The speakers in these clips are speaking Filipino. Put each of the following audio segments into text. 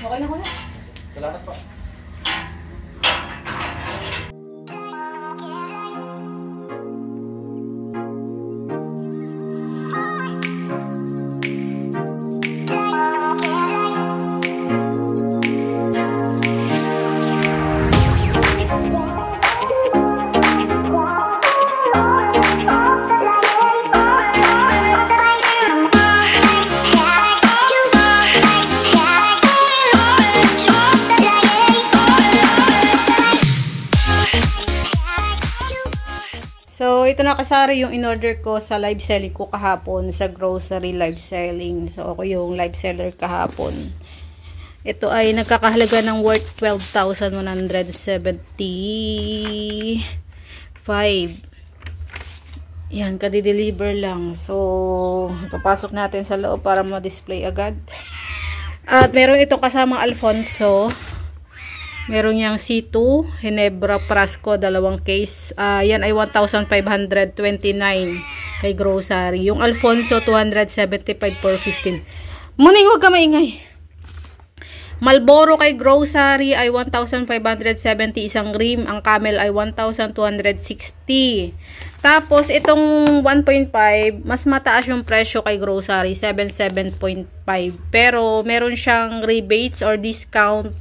Okay na ko na. Salamat po. So, ito na kasari yung in-order ko sa live selling ko kahapon sa grocery live selling. So, ako yung live seller kahapon. Ito ay nagkakahalaga ng worth 12,175. Yan, kadi-deliver lang. So, papasok natin sa loob para ma-display agad. At meron itong kasamang Alfonso. Meron yang C2, Ginebra Prasco, dalawang case. Yan ay 1,529 kay grocery. Yung Alfonso, 275 for 15. Muning, huwag ka maingay. Marlboro kay grocery ay 1,570 isang rim. Ang Camel ay 1,260. Tapos, itong 1.5, mas mataas yung presyo kay grocery, 77.5. Pero, meron siyang rebates or discount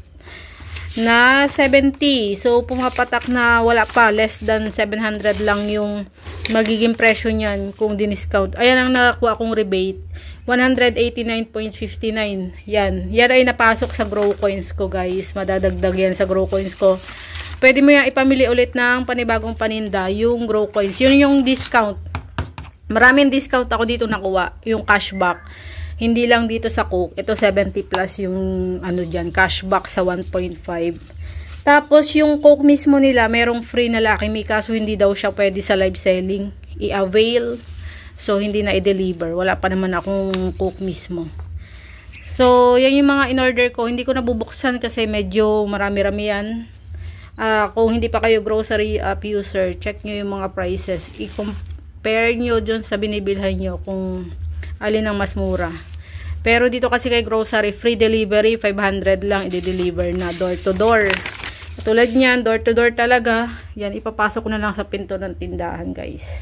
na 70. So, pumapatak na wala pa. Less than 700 lang yung magiging presyo niyan kung diniscount. Ayan ang nakakuha kong rebate. 189.59. Yan. Yan ay napasok sa Grow Coins ko, guys. Madadagdag yan sa Grow Coins ko. Pwede mo yan ipamili ulit ng panibagong paninda, yung Grow Coins. Yun yung discount. Maraming discount ako dito nakuha. Yung cashback. Hindi lang dito sa Coke. Ito 70 plus yung ano dyan, cashback sa 1.5. Tapos yung Coke mismo nila, merong free na Lucky Me. Kaso hindi daw siya pwede sa live selling. I-avail. So hindi na i-deliver. Wala pa naman akong Coke mismo. So yan yung mga in-order ko. Hindi ko nabubuksan kasi medyo marami-rami yan. Kung hindi pa kayo grocery app user, check nyo yung mga prices. I-compare nyo dun sa binibilhan nyo kung alin ang mas mura. Pero dito kasi kay grocery, free delivery, 500 lang i-deliver na door to door. Tulad niyan, door to door talaga. Yan, ipapasok ko na lang sa pinto ng tindahan, guys.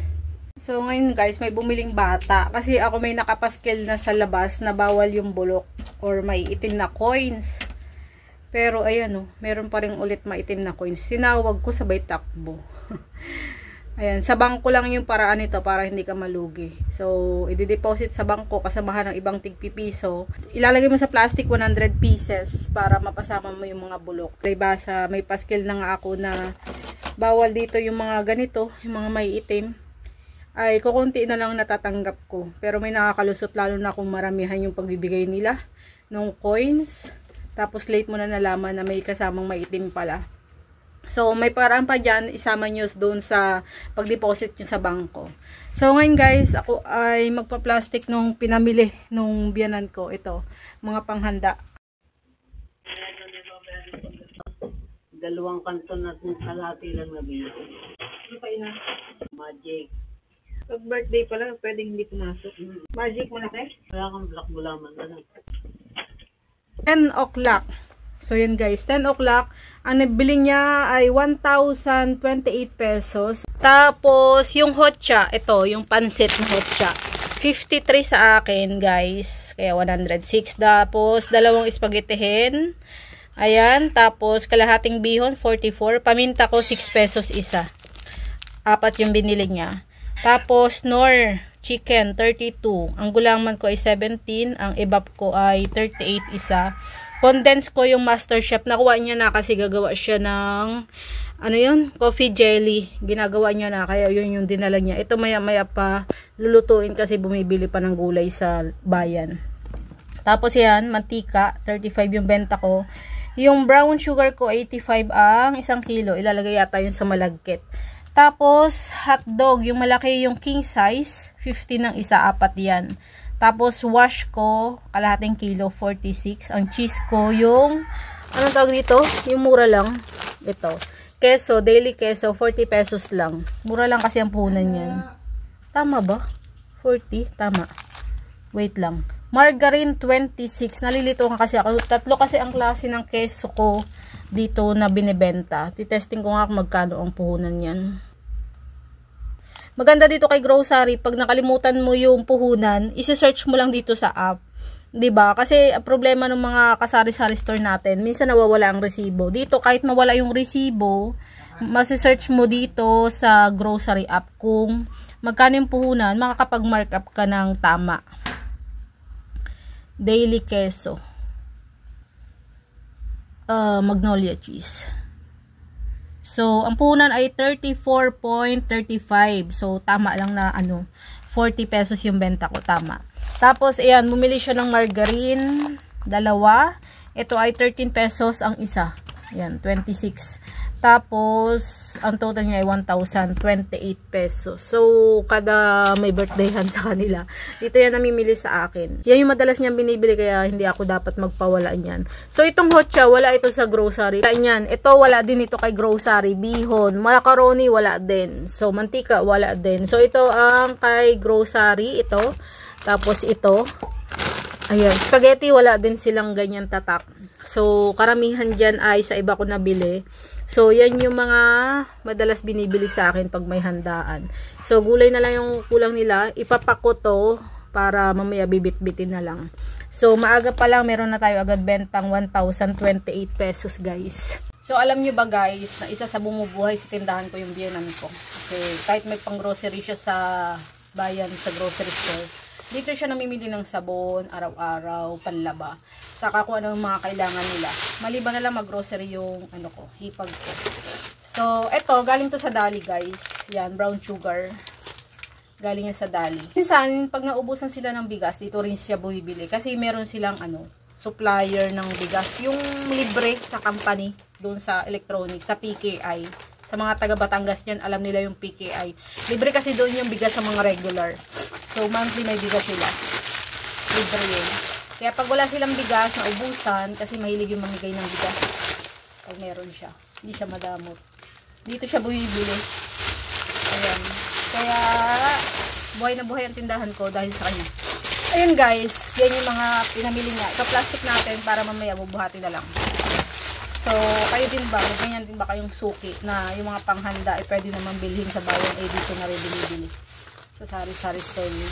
So, ngayon guys, may bumiling bata. Kasi ako may nakapaskil na sa labas na bawal yung bulok or may itim na coins. Pero, ayan o, meron pa rin ulit maitim na coins. Sinawag ko sabay takbo. Ayan, sa bangko lang yung paraan nito para hindi ka malugi. So, i-deposit sa bangko kasamahan ng ibang tigpipiso. Ilalagay mo sa plastic 100 pieces para mapasama mo yung mga bulok. Diba, may paskil na nga ako na bawal dito yung mga ganito, yung mga may itim. Ay, kukunti na lang natatanggap ko. Pero may nakakalusot lalo na kung maramihan yung pagbibigay nila ng coins. Tapos late mo na nalaman na may kasamang may itim pala. So, may paraan pa dyan, isama nyo doon sa pag-deposit nyo sa bangko. So, ngayon guys, ako ay magpa-plastic nung pinamili nung biyanan ko. Ito, mga panghanda. Dalawang kanto na kalahati lang na biyo. Ano pa ina? Magic. Pag birthday pala, pwedeng hindi pumasok. Magic mo na kayo? Kaya kang black gulaman na lang. 10 o'clock. So, yun guys, 10 o'clock. Ang nabili niya ay 1,028 pesos. Tapos, yung hotcha, ito, yung pansit na hotcha. 53 sa akin, guys. Kaya 106. Tapos, dalawang spaghettihin. Ayan. Tapos, kalahating bihon, 44. Paminta ko, 6 pesos isa. 4 yung binili niya. Tapos, Knorr chicken, 32. Ang gulaman ko ay 17. Ang ibab ko ay 38 isa. Condense ko yung MasterChef. Nakuha niya na kasi gagawa siya ng ano yun? Coffee jelly. Ginagawa niya na. Kaya yun yung dinala niya. Ito maya-maya pa lulutuin kasi bumibili pa ng gulay sa bayan. Tapos yan, mantika. 35 yung benta ko. Yung brown sugar ko, 85 ang 1 kilo. Ilalagay yata yun sa malagkit. Tapos, hotdog, yung malaki yung king size, 50 ng isa, 4 yan. Tapos, wash ko, kalahating kilo, 46. Ang cheese ko, yung, anong tawag dito? Yung mura lang. Ito. Keso, daily keso, 40 pesos lang. Mura lang kasi ang puhunan yan. Tama ba? 40? Tama. Wait lang. Margarine, 26. Nalilito ka kasi ako. 3 kasi ang klase ng keso ko dito na binibenta. Titesting ko nga kung magkano ang puhunan yan. Maganda dito kay grocery, pag nakalimutan mo yung puhunan, isi-search mo lang dito sa app. 'Di ba? Kasi problema ng mga kasari-sari store natin, minsan nawawala ang resibo. Dito kahit mawala yung resibo, masi-search mo dito sa grocery app kung magkano yung puhunan, makakapag-markup ka ng tama. Daily keso. Magnolia cheese. So, ang puhunan ay 34.35. So, tama lang na 40 pesos yung benta ko. Tama. Tapos, ayan, bumili siya ng margarine. 2. Ito ay 13 pesos ang isa. Ayan, 26. Tapos, ang total niya ay 1,028 pesos. So, kada may birthdayhan sa kanila. Dito yan namimili sa akin. Yan yung madalas niyang binibili kaya hindi ako dapat magpawala niyan. So, itong hotcha, wala ito sa grocery. Yan. Ito, wala din ito kay grocery. Bihon. Macaroni, wala din. So, mantika, wala din. So, ito ang kay grocery. Ito. Tapos, ito. Ayan. Spaghetti, wala din silang ganyan tatak. So, karamihan dyan ay sa iba ko nabili. So, yan yung mga madalas binibili sa akin pag may handaan. So, gulay na lang yung kulang nila. Ipapako to para mamaya bibit-bitin na lang. So, maaga pa lang meron na tayo agad bentang 1,028 pesos, guys. So, alam nyo ba, guys, na isa sa bumubuhay sa tindahan ko yung biyenan ko. Kasi kahit may pang grocery siya sa bayan, sa grocery store, dito siya namimili ng sabon, araw-araw, panlaba. Saka kung ano yung mga kailangan nila. Maliban na lang mag-grocery yung hipag ko. So, eto, galing to sa Dali, guys. Yan, brown sugar. Galing yan sa Dali. Minsan, pag naubusan sila ng bigas, dito rin siya bumibili. Kasi meron silang, supplier ng bigas. Yung libre sa company, doon sa electronics, sa PKI. Sa mga taga Batangas yan, alam nila yung PKI. Libre kasi doon yung bigas sa mga regular. So, monthly may bigas sila. Libre yun. Kaya pag wala silang bigas, naubusan, kasi mahilig yung mamigay ng bigas. Pag meron siya. Hindi siya madamot. Dito siya bumibili. Ayan. Kaya, buhay na buhay ang tindahan ko dahil sa kanya. Ayun guys, yan yung mga pinamili niya. Ito plastic natin para mamaya bubuhati na lang. So, kayo din ba? Ganyan din ba kayong suki na yung mga panghanda ay pwede naman bilhin sa bayan ay dito na rin binibili sa sari-sari store niyo.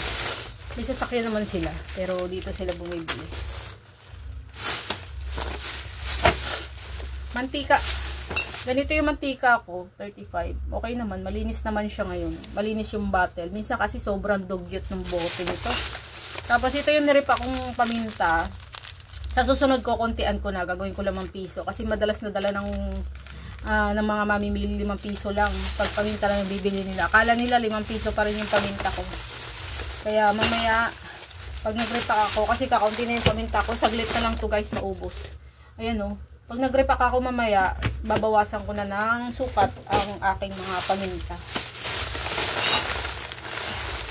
May sasakyan naman sila, pero dito sila bumibili. Mantika. Ganito yung mantika ko, 35. Okay naman, malinis naman siya ngayon. Malinis yung bottle. Minsan kasi sobrang dugyot ng bote nito. Tapos ito yung nirip akong paminta. Sa susunod ko, kontian ko na. Gagawin ko 5 piso. Kasi madalas nadala ng mga mamimili 5 piso lang. Pag paminta lang yung bibili nila. Akala nila 5 piso pa rin yung paminta ko. Kaya mamaya, pag nag-repack ako, kasi kakaunti na yung paminta ko, saglit na lang to guys, maubos. Ayan o. Pag nag-repack ako mamaya, babawasan ko na ng sukat ang aking mga paminta.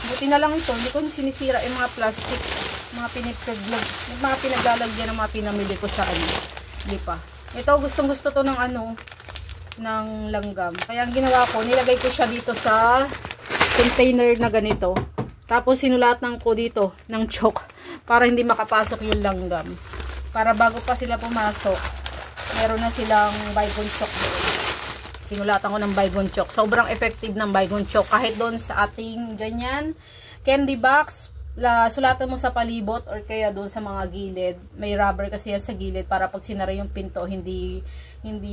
Buti na lang ito. Hindi ko sinisira yung mga plastic. Mga pinaglalagyan ng mga pinamili ko sa Hindi pa. Ito, gustong gusto to ng ng langgam. Kaya ang ginawa ko, nilagay ko siya dito sa container na ganito. Tapos sinulatan ko dito ng chalk para hindi makapasok yung langgam. Para bago pa sila pumasok, meron na silang Baygon Choc doon. Sinulatan ko ng Baygon Choc. Sobrang effective ng Baygon Choc. Kahit doon sa ating ganyan, candy box, sulatan mo sa palibot or kaya doon sa mga gilid. May rubber kasi yan sa gilid para pag sinara yung pinto, hindi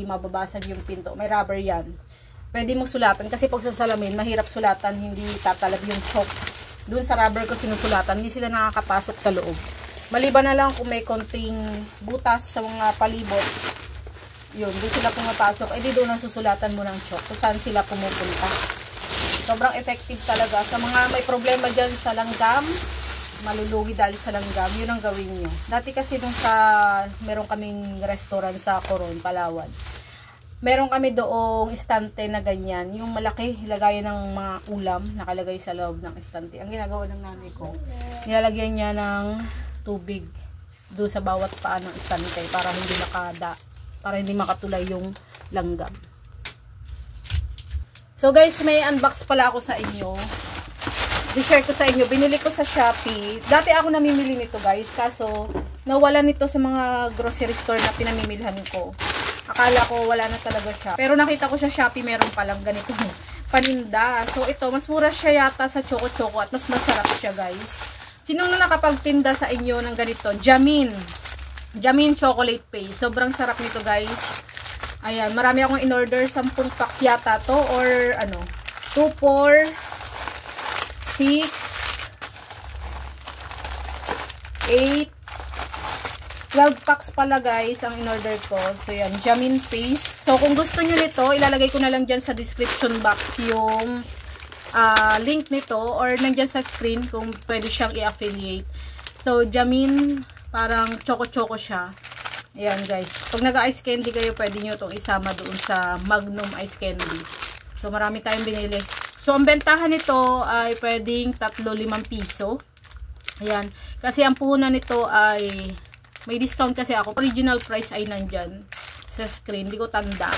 mababasag yung pinto. May rubber yan. Pwede mo sulatan kasi pag sa salamin, mahirap sulatan, hindi tatalab yung choc. Doon sa rubber ko sinusulatan, hindi sila nakakapasok sa loob. Maliban na lang kung may konting butas sa mga palibot, yun, doon sila pumapasok, di doon ang susulatan mo ng choc kung saan sila pumupunta. Sobrang effective talaga. Sa mga may problema dyan sa langgam, malulugi dahil sa langgam, yun ang gawin nyo. Dati kasi nung meron kaming restaurant sa Coron, Palawan. Meron kami doong istante na ganyan. Yung malaki, ilagayan ng mga ulam, nakalagay sa loob ng istante. Ang ginagawa ng nanay ko, nilalagyan niya ng tubig doon sa bawat paa ng istante para hindi makatulay yung langgam. So guys, may unbox pala ako sa inyo. I-share ko sa inyo. Binili ko sa Shopee. Dati ako namimili nito guys. Kaso, nawala nito sa mga grocery store na pinamimilhan ko. Akala ko wala na talaga siya. Pero nakita ko sa Shopee meron palang ganito paninda. So ito, mas mura siya yata sa Choco Choco at mas masarap siya guys. Sinong nakapagtinda sa inyo ng ganito? Jamin chocolate paste. Sobrang sarap nito guys. Ayan, marami akong in-order. 10 packs yata to. Or ano, 2, 4, 6, 8, 12 packs pala guys ang in-order ko. So yan, Jamin paste. So kung gusto nyo nito, ilalagay ko na lang dyan sa description box yung link nito. Or nandyan sa screen kung pwede siyang i-affiliate. So Jamin, parang choco-choco siya. Ayan guys. Pag nag-ice candy kayo, pwede nyo itong isama doon sa Magnum ice candy. So marami tayong binili. So ang bentahan nito ay pwedeng 3-5 piso. Ayan. Kasi ang puhunan nito ay may discount kasi ako. Original price ay nandyan sa screen. Hindi ko tanda.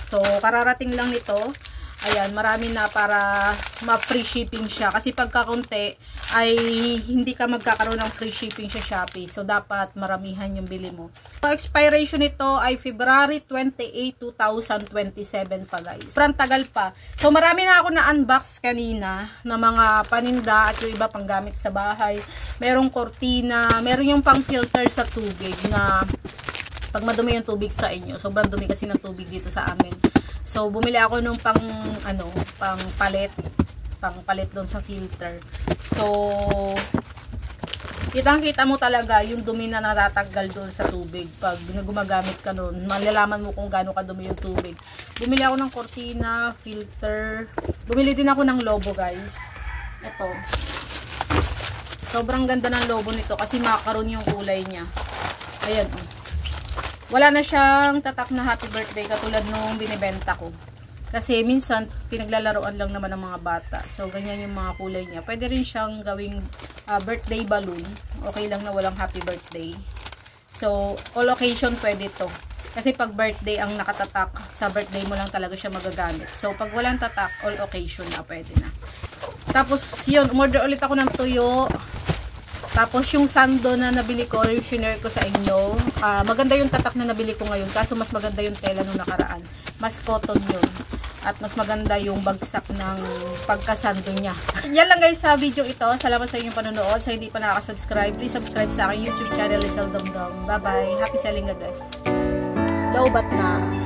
So kararating lang nito. Ayan, marami na para ma-free shipping siya. Kasi pagkakunti ay hindi ka magkakaroon ng free shipping sa Shopee. So, dapat maramihan yung bili mo. So, expiration nito ay February 28, 2027 pa guys. Sobrang tagal pa. So, marami na ako na-unbox kanina na mga paninda at yung iba pang gamit sa bahay. Merong kortina, meron yung pang filter sa tubig na pag madumi yung tubig sa inyo. Sobrang dumi kasi ng tubig dito sa amin. So, bumili ako nung pang palit doon sa filter. So, kitang-kita mo talaga yung dumi na natatanggal doon sa tubig. Pag gumagamit ka noon, malalaman mo kung gaano kadumi yung tubig. Bumili ako ng cortina, filter. Bumili din ako ng lobo, guys. Ito. Sobrang ganda ng lobo nito kasi macaron yung kulay niya. Ayan, oh. Wala na siyang tatak na happy birthday katulad nung binibenta ko. Kasi minsan, pinaglalaroan lang naman ng mga bata. So, ganyan yung mga kulay niya. Pwede rin siyang gawing birthday balloon. Okay lang na walang happy birthday. So, all occasion pwede to. Kasi pag birthday ang nakatatak, sa birthday mo lang talaga siya magagamit. So, pag walang tatak, all occasion na pwede na. Tapos, yun, umorder ulit ako ng tuyo. Tapos yung sando na nabili ko, yung shinare ko sa inyo, maganda yung tatak na nabili ko ngayon. Kaso mas maganda yung tela nung nakaraan. Mas cotton yun. At mas maganda yung bagsak ng pagkasando niya. Yan lang guys sa video ito. Salamat sa inyong panonood. Sa hindi pa nakaka-subscribe, please subscribe sa aking YouTube channel, Lizelle Domdom. Bye bye. Happy selling, God bless. Low bat na.